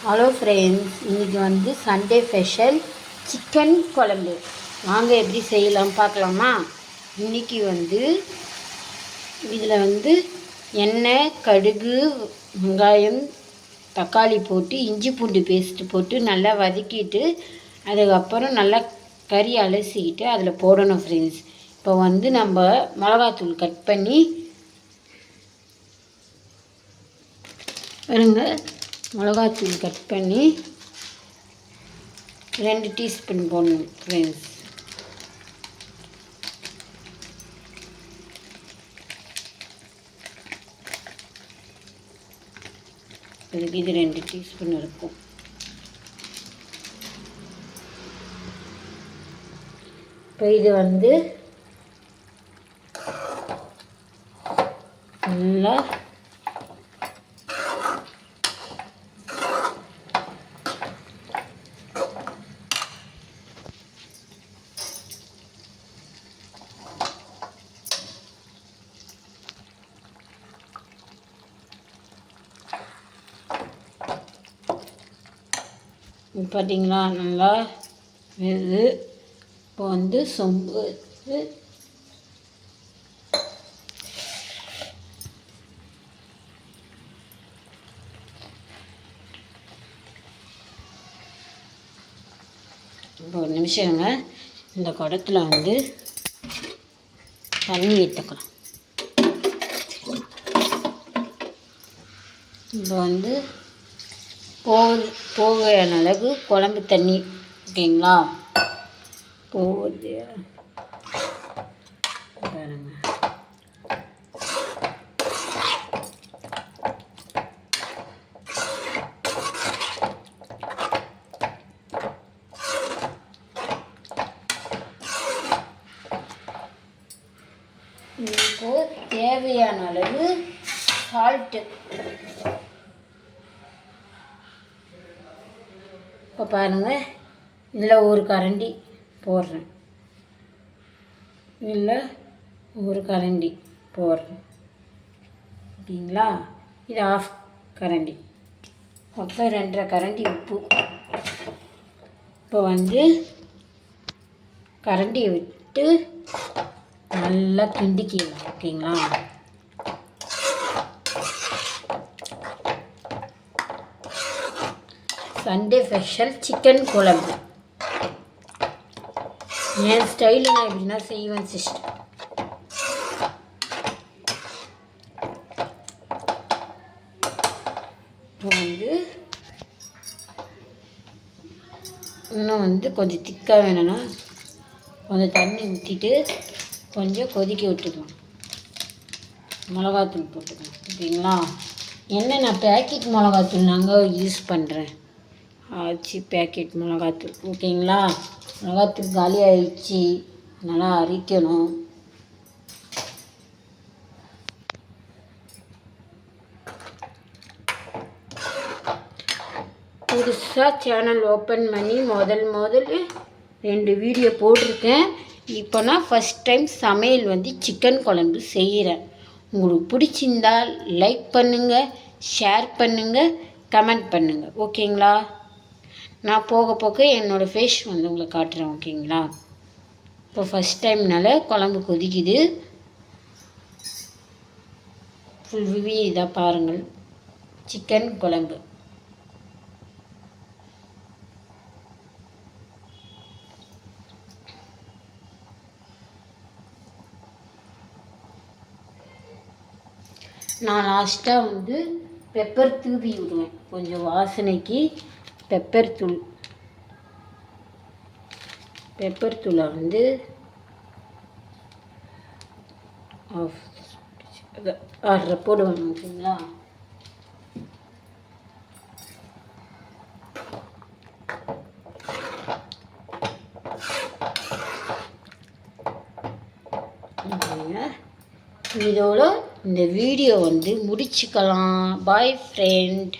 Hello friends, இன்றைக்கி வந்து Sunday special chicken குழம்பு. வாங்க எப்படி செய்யலாம் பார்க்கலாமா? இன்றைக்கி வந்து இதில் வந்து எண்ணெய், கடுகு, வெங்காயம், தக்காளி போட்டு இஞ்சி பூண்டு பேஸ்ட்டு போட்டு நல்லா வதக்கிட்டு அதுக்கப்புறம் நல்லா கறி அலசிக்கிட்டு அதில் போடணும் ஃப்ரெண்ட்ஸ். இப்போ வந்து நம்ம மிளகாத்தூள் கட் பண்ணி பாருங்க, மிளகாத்தூள் கட் பண்ணி 2 டீஸ்பூன் போடணும் ஃப்ரெண்ட்ஸ். இது 2 டீஸ்பூன் இருக்கும். இப்போ இது வந்து நல்லா பார்த்தீங்களா, நல்லா இது. இப்போ வந்து சொம்பு இப்போ ஒரு நிமிஷங்க, இந்த குடத்தில் வந்து தண்ணி ஊற்றிக்கலாம். இப்போ வந்து போகையான அளவு குழம்பு தண்ணி, ஓகேங்களா? போகுது பாருங்க. இப்போ தேவையான அளவு சால்ட்டு. இப்போ பாருங்கள், இதில் ஒரு கரண்டி போடுறேன், இதில் ஒரு கரண்டி போடுறேன், ஓகேங்களா? இது 1/2 கரண்டி, மொத்தம் 2.5 கரண்டி உப்பு. இப்போ வந்து கரண்டியை விட்டு நல்லா கிண்டிக்கலாம், ஓகேங்களா? சண்டே ஸ்பெஷல் சிக்கன் குழம்பு என் ஸ்டைலில் நான் எப்படின்னா செய்வேன் சிஸ்டர். இப்போ வந்து இன்னும் வந்து கொஞ்சம் திக்காக வேணும்னா கொஞ்சம் தண்ணி ஊற்றிட்டு கொஞ்சம் கொதிக்க விட்டுக்கலாம். மிளகாத்தூள் போட்டுக்கலாம், ஓகேங்களா? என்ன, நான் பேக்கெட் மிளகாத்தூள் நாங்கள் யூஸ் பண்ணுறேன், ஆச்சு பேக்கெட் மிளகாத்தூள், ஓகேங்களா? மிளகாத்தூள் காலி ஆயிடுச்சு, நல்லா அரைக்கணும். புதுசாக சேனல் ஓப்பன் பண்ணி முதல் 2 வீடியோ போட்டிருக்கேன். இப்போ நான் ஃபஸ்ட் டைம் சமையல் வந்து சிக்கன் குழம்பு செய்கிறேன். உங்களுக்கு பிடிச்சிருந்தால் லைக் பண்ணுங்கள், ஷேர் பண்ணுங்கள், கமெண்ட் பண்ணுங்கள், ஓகேங்களா? நான் போக போக என்னோடய ஃபேஸ் வந்து உங்களுக்கு காட்டுறேன், ஓகேங்களா? இப்போ ஃபஸ்ட் டைம்னால குழம்பு கொதிக்குது. ஃபுல் ரிவ்யூ இதாக பாருங்கள். சிக்கன் குழம்பு நான் லாஸ்ட்டாக வந்து பெப்பர் தூவி விடுவேன், கொஞ்சம் வாசனைக்கு. பெப்பர் தூளை வந்து 1/2 போடுவேன், ஓகேங்களா? இதோட இந்த வீடியோ வந்து முடிச்சுக்கலாம். பாய் ஃப்ரெண்ட்.